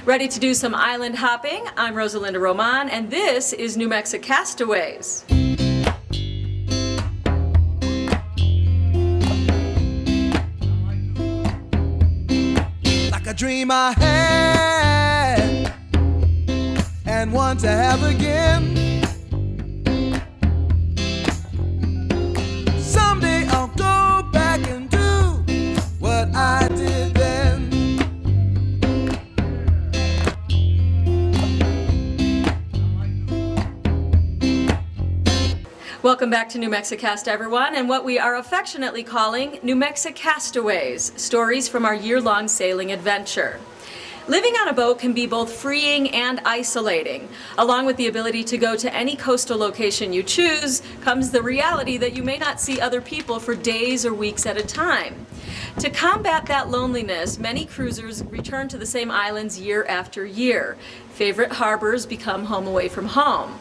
Ready to do some island hopping? I'm Rosa Román, and this is New Mexicastaways. Like a dream I had and want to have again. Someday I'll go back and do what I did then. Welcome back to New Mexicast, everyone, and what we are affectionately calling New Mexicastaways, stories from our year-long sailing adventure. Living on a boat can be both freeing and isolating. Along with the ability to go to any coastal location you choose, comes the reality that you may not see other people for days or weeks at a time. To combat that loneliness, many cruisers return to the same islands year after year. Favorite harbors become home away from home.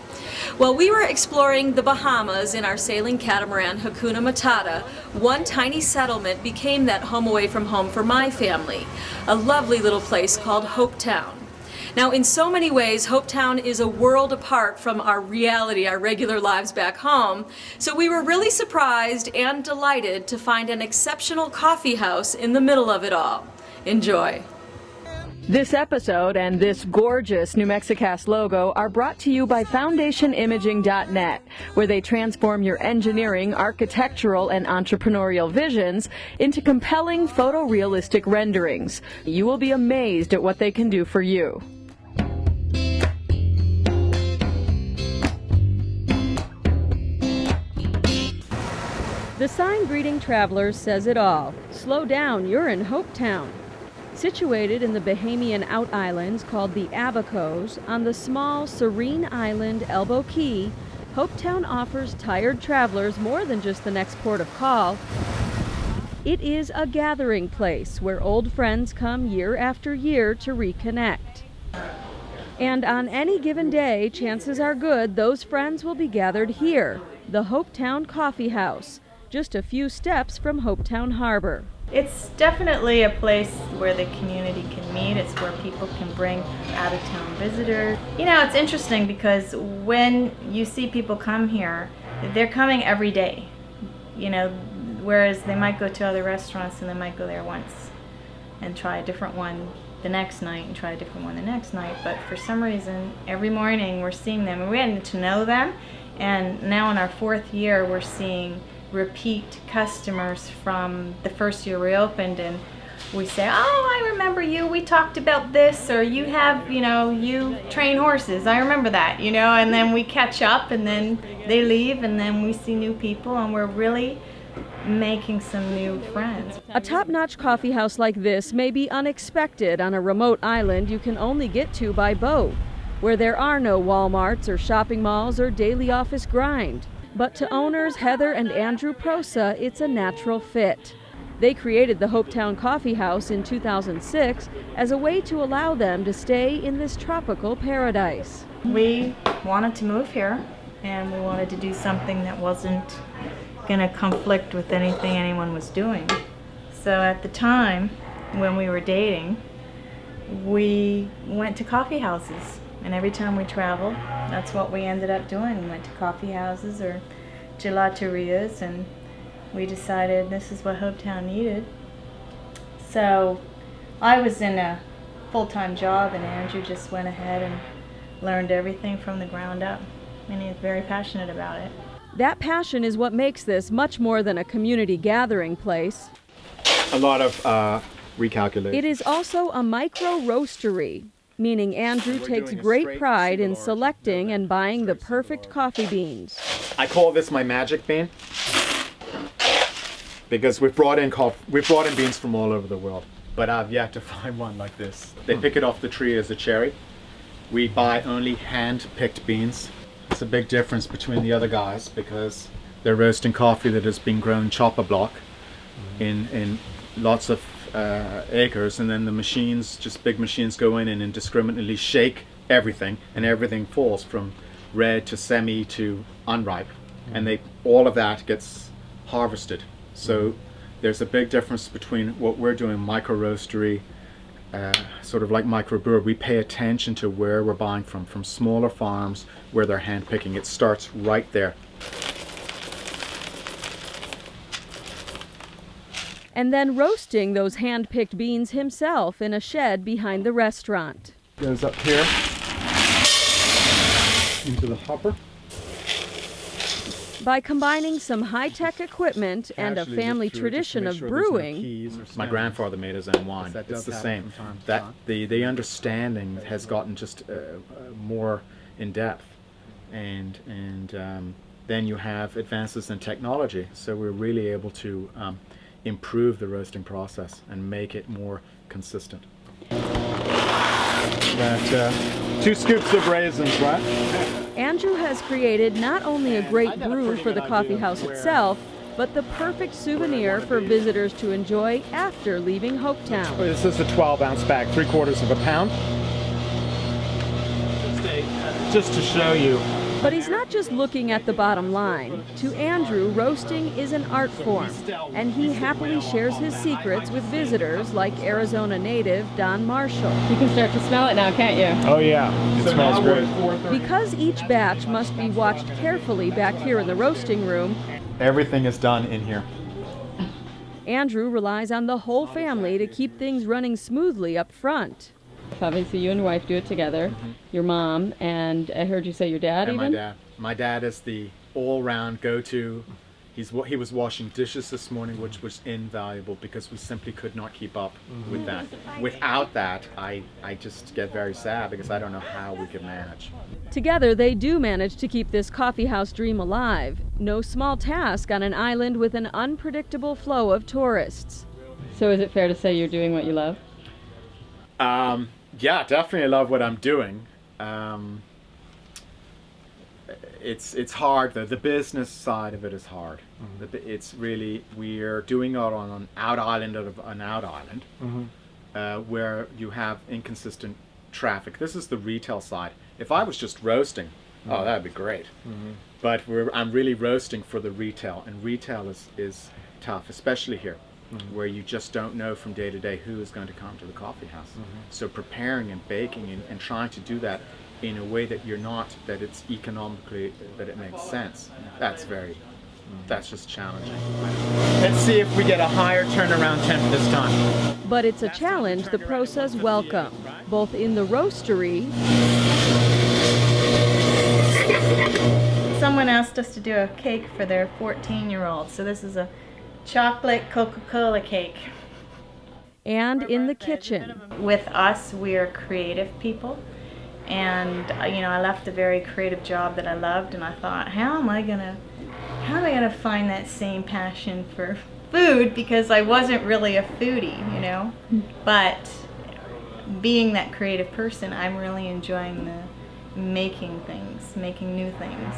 While we were exploring the Bahamas in our sailing catamaran Hakuna Matata, one tiny settlement became that home away from home for my family, a lovely little place called Hopetown. Now, in so many ways, Hopetown is a world apart from our reality, our regular lives back home, so we were really surprised and delighted to find an exceptional coffee house in the middle of it all. Enjoy. This episode and this gorgeous New Mexicast logo are brought to you by FoundationImaging.net, where they transform your engineering, architectural, and entrepreneurial visions into compelling photorealistic renderings. You will be amazed at what they can do for you. The sign greeting travelers says it all. Slow down, you're in Hopetown. Situated in the Bahamian out islands called the Abacos, on the small, serene island Elbow Cay, Hopetown offers tired travelers more than just the next port of call. It is a gathering place where old friends come year after year to reconnect. And on any given day, chances are good those friends will be gathered here, the Hopetown Coffee House, just a few steps from Hopetown Harbor. It's definitely a place where the community can meet. It's where people can bring out-of-town visitors. You know, it's interesting because when you see people come here, they're coming every day. You know, whereas they might go to other restaurants and they might go there once and try a different one the next night and try a different one the next night. But for some reason, every morning we're seeing them and we're getting to know them. And now in our 4th year, we're seeing repeat customers from the first year we opened, and we say, oh, I remember you, we talked about this, or you have, you know, you train horses, I remember that, you know, and then we catch up and then they leave and then we see new people and we're really making some new friends. A top-notch coffee house like this may be unexpected on a remote island you can only get to by boat, where there are no Walmarts or shopping malls or daily office grind. But to owners Heather and Andrew Prosa, it's a natural fit. They created the Hopetown Coffee House in 2006 as a way to allow them to stay in this tropical paradise. We wanted to move here, and we wanted to do something that wasn't going to conflict with anything anyone was doing. So at the time, when we were dating, we went to coffee houses. And every time we traveled, that's what we ended up doing. We went to coffee houses or gelaterias, and we decided this is what Hopetown needed. So I was in a full-time job, and Andrew just went ahead and learned everything from the ground up. And he's very passionate about it. That passion is what makes this much more than a community gathering place. A lot of recalculation. It is also a micro roastery, meaning Andrew takes great pride in selecting and buying the perfect coffee beans. I call this my magic bean because we've brought in beans from all over the world, but I've yet to find one like this. They pick it off the tree as a cherry. We buy only hand-picked beans. It's a big difference between the other guys because they're roasting coffee that has been grown chopper block in lots of acres, and then the machines, just big machines, go in and indiscriminately shake everything, and everything falls from red to semi to unripe, and all of that gets harvested. So there's a big difference between what we're doing, micro roastery, sort of like microbrewer, we pay attention to where we're buying from smaller farms where they're hand picking. It starts right there. And then roasting those hand-picked beans himself in a shed behind the restaurant. Goes up here into the hopper. By combining some high-tech equipment and a family tradition of brewing, my grandfather made his own wine. It's the same. That the understanding has gotten just more in depth, and then you have advances in technology. So we're really able to improve the roasting process and make it more consistent. That 2 scoops of raisins, right? Andrew has created not only a great brew for the coffee house itself, but the perfect souvenir for visitors to enjoy after leaving Hopetown. This is a 12-ounce bag, 3/4 of a pound. Just to show you. But he's not just looking at the bottom line. To Andrew, roasting is an art form, and he happily shares his secrets with visitors like Arizona native Don Marshall. You can start to smell it now, can't you? Oh yeah, it smells great. Because each batch must be watched carefully back here in the roasting room, Everything is done in here. Andrew relies on the whole family to keep things running smoothly up front. Obviously, you and your wife do it together. Your mom, and I heard you say your dad And even? my dad. My dad is the all-round go-to. He was washing dishes this morning, which was invaluable because we simply could not keep up with that. Without that, I just get very sad because I don't know how we could manage. Together, they do manage to keep this coffee house dream alive. No small task on an island with an unpredictable flow of tourists. So is it fair to say you're doing what you love? Yeah, definitely love what I'm doing. It's hard though. The business side of it is hard. It's really, we're doing it on an out island where you have inconsistent traffic. This is the retail side. If I was just roasting, oh, that'd be great. But I'm really roasting for the retail, and retail is tough, especially here, where you just don't know from day to day who is going to come to the coffee house. So preparing and baking and trying to do that in a way that that it's economically, that it makes sense. That's just challenging. Let's see if we get a higher turnaround temp this time. But it's a challenge the pro says welcome, both in the roastery. Someone asked us to do a cake for their 14-year-old, so this is a chocolate Coca-Cola cake. And in the kitchen. With us, we're creative people, and I left a very creative job that I loved, and I thought, how am I gonna find that same passion for food, because I wasn't really a foodie, But being that creative person, I'm really enjoying making new things.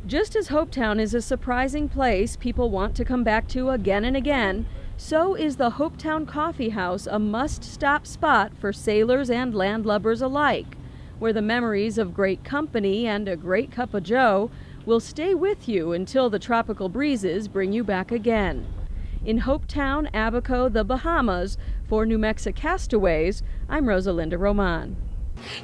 Just as Hopetown is a surprising place people want to come back to again and again, so is the Hopetown Coffee House a must-stop spot for sailors and landlubbers alike, where the memories of great company and a great cup of joe will stay with you until the tropical breezes bring you back again. In Hopetown, Abaco, the Bahamas, for New Mexicastaways, I'm Rosa Román.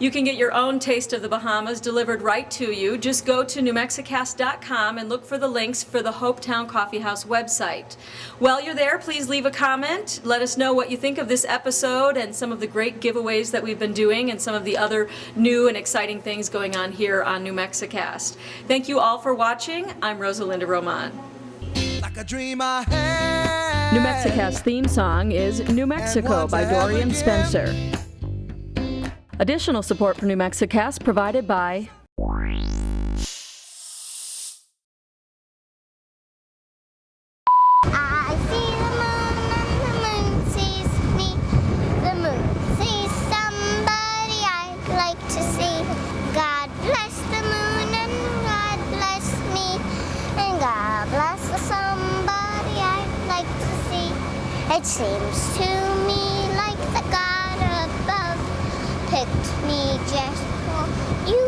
You can get your own taste of the Bahamas delivered right to you. Just go to newmexicast.com and look for the links for the Hopetown Coffee House website. While you're there, please leave a comment. Let us know what you think of this episode and some of the great giveaways that we've been doing and some of the other new and exciting things going on here on New Mexicast. Thank you all for watching. I'm Rosa Román. Like a dream I had. New Mexicast theme song is New Mexico by Dorian Spencer. Additional support for New Mexicast provided by I see the moon and the moon sees me. The moon sees somebody I'd like to see. God bless the moon and God bless me. And God bless the somebody I'd like to see. It seems to me like the God above picked me just for you.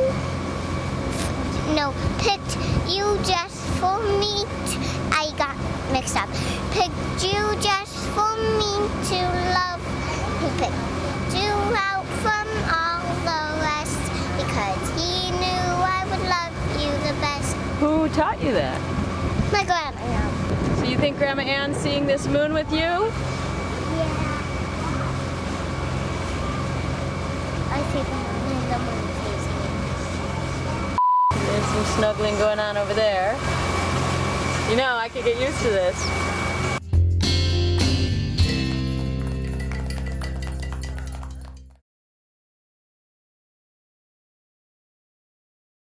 No, picked you just for me. I got mixed up. Picked you just for me to love. He picked you taught you that? My grandma. So you think Grandma Ann's seeing this moon with you? Yeah. I see the moon. The moon sees me. There's some snuggling going on over there. You know, I could get used to this.